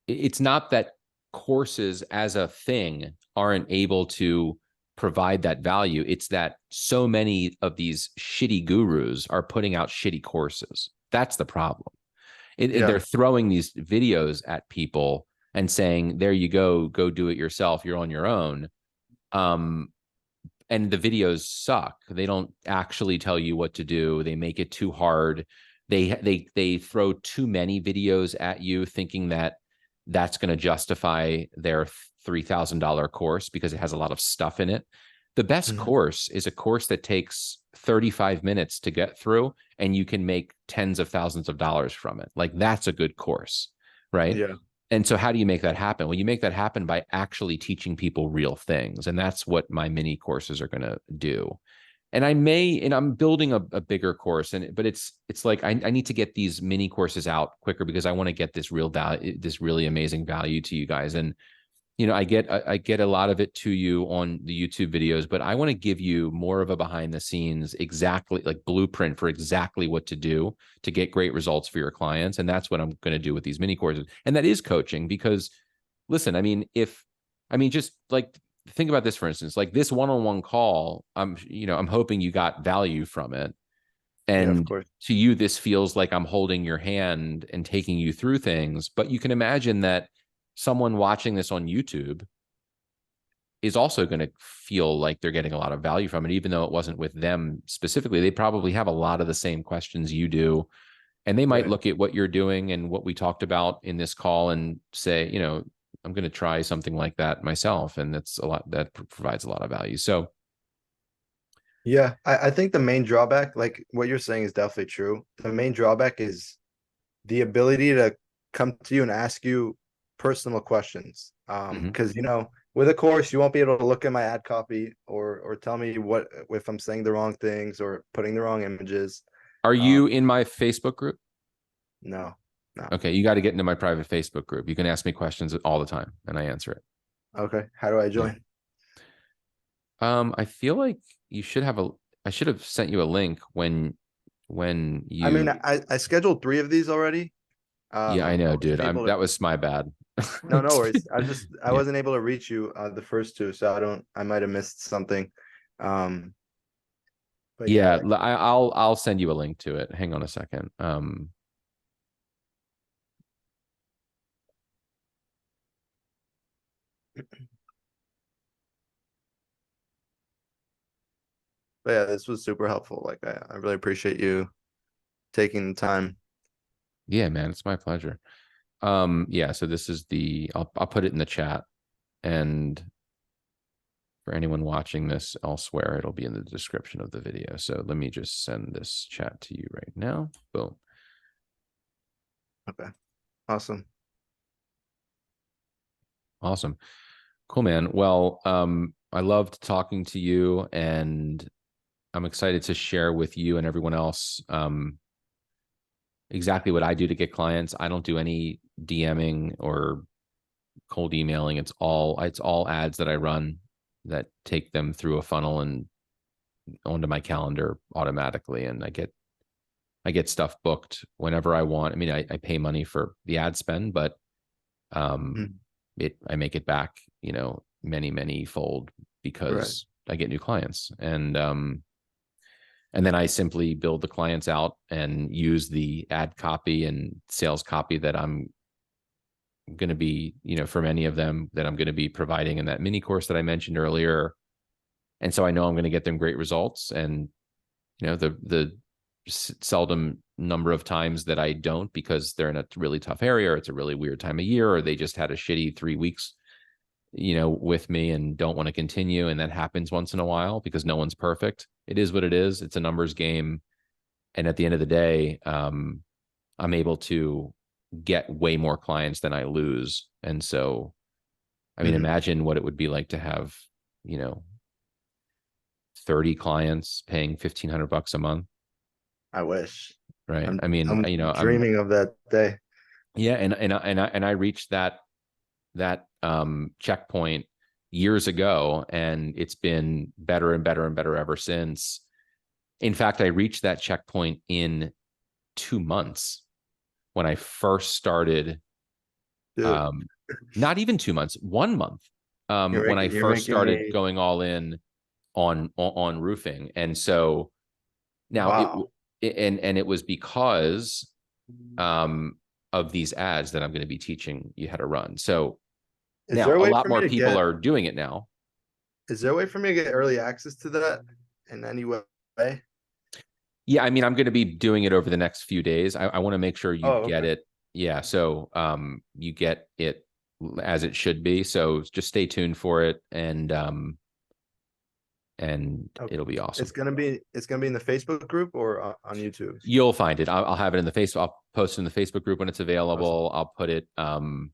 it's not that courses as a thing aren't able to provide that value. It's that so many of these shitty gurus are putting out shitty courses. That's the problem. They're Yeah. throwing these videos at people and saying, there you go do it yourself. You're on your own. Um, and the videos suck. They don't actually tell you what to do. They make it too hard. They throw too many videos at you, thinking that that's going to justify their $3,000 course because it has a lot of stuff in it. The best Mhm. course is a course that takes 35 minutes to get through, and you can make tens of thousands of dollars from it. Like that's a good course, right? Yeah. And so how do you make that happen? Well, you make that happen by actually teaching people real things. And that's what my mini courses are going to do. And I'm building a bigger course, but it's like I need to get these mini courses out quicker because I want to get this real value, this really amazing value to you guys. And I get a lot of it to you on the YouTube videos, but I want to give you more of a behind the scenes, exactly like blueprint for exactly what to do to get great results for your clients. And that's what I'm going to do with these mini courses. And that is coaching because listen, just like think about this, for instance, like this one-on-one call, I'm hoping you got value from it. Yeah, of And course. to you, this feels like I'm holding your hand and taking you through things. But you can imagine that someone watching this on YouTube is also going to feel like they're getting a lot of value from it, even though it wasn't with them specifically. They probably have a lot of the same questions you do. And they might Right. look at what you're doing and what we talked about in this call and say, I'm going to try something like that myself. And that's a lot that provides a lot of value. So, Yeah. I think the main drawback, like what you're saying is definitely true. The main drawback is the ability to come to you and ask you personal questions. mhm. Because with a course, you won't be able to look at my ad copy or tell me what if I'm saying the wrong things or putting the wrong images. Are Um, you in my Facebook group? no, no. Okay, you got to get into my private Facebook group. You can ask me questions all the time and I answer it. Okay. How do I Yeah. join? I feel like you should have I should have sent you a link when I mean, you I scheduled 3 of these already. yeah, I I know, dude. wasn't able to. That was my bad. No, no worries. I Yeah. wasn't able to reach you the first two, so I might have missed something. Um, but yeah, Yeah, like I'll send you a link to it. Hang on a second. but yeah, this was super helpful. Like I really appreciate you taking the time. Yeah, man, it's my pleasure. Yeah, so this is I'll put it in the chat, and for anyone watching this elsewhere, it'll be in the description of the video. So let me just send this chat to you right now. Boom. Okay, awesome. Awesome. Cool, man. Well, I loved talking to you, and I'm excited to share with you and everyone else exactly what I do to get clients. I don't do any DMing or cold emailing. It's all ads that I run that take them through a funnel and onto my calendar automatically, and I get stuff booked whenever I want. I mean, I pay money for the ad spend, but um, Mhm. I make it back, many fold Right. because I get new clients, and then I simply build the clients out and use the ad copy and sales copy that I'm going to be, for many of them that I'm going to be providing in that mini course that I mentioned earlier. And so I know I'm going to get them great results. And, the seldom number of times that I don't because they're in a really tough area or it's a really weird time of year or they just had a shitty 3 weeks, with me and don't want to continue. And that happens once in a while because no one's perfect. It is what it is. It's a numbers game. And at the end of the day, I'm able to get way more clients than I lose. And so, I mean, Mhm. imagine what it would be like to have, you know, 30 clients paying 1,500 bucks a month, I wish. right? I'm I mean, I'm you know, I'm dreaming of that day. yeah, and I reached that checkpoint years ago, and it's been better and better and better ever since. In fact, I reached that checkpoint in 2 months when I first started. Dude, Um, Not even 2 months, 1 month. When I you're first making started me going all in on roofing, and so now wow. and it was because um, of these ads that I'm going to be teaching you how to run. So Is now there a a way lot for me more to people get are doing it now. is there a way for me to get early access to that in any way? Yeah, I mean, I'm going to be doing it over the next few days. I want to make sure you Oh, get okay. it. Yeah, so you get it as it should be. So just stay tuned for it, and Okay. it'll be awesome. It's gonna be in the Facebook group or on YouTube. You'll find it. I'll have it in the Facebook. I'll post it in the Facebook group when it's Awesome. available. I'll put it um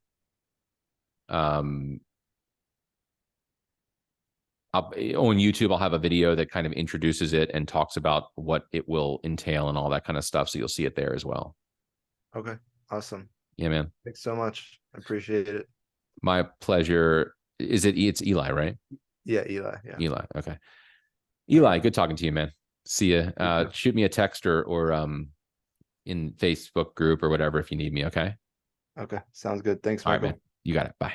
on YouTube. I'll have a video that kind of introduces it and talks about what it will entail and all that kind of stuff. So you'll see it there as well. Okay. Awesome. Yeah, man. Thanks so much. I appreciate it. My pleasure. It's Eli, right? Yeah, Eli. Yeah. Eli. Okay. All Eli, right. good talking to you, man. See ya. You too. Shoot me a text or in Facebook group or whatever if you need me. Okay. Okay. Sounds good. Thanks, All right, man. Michael. You got it. Bye.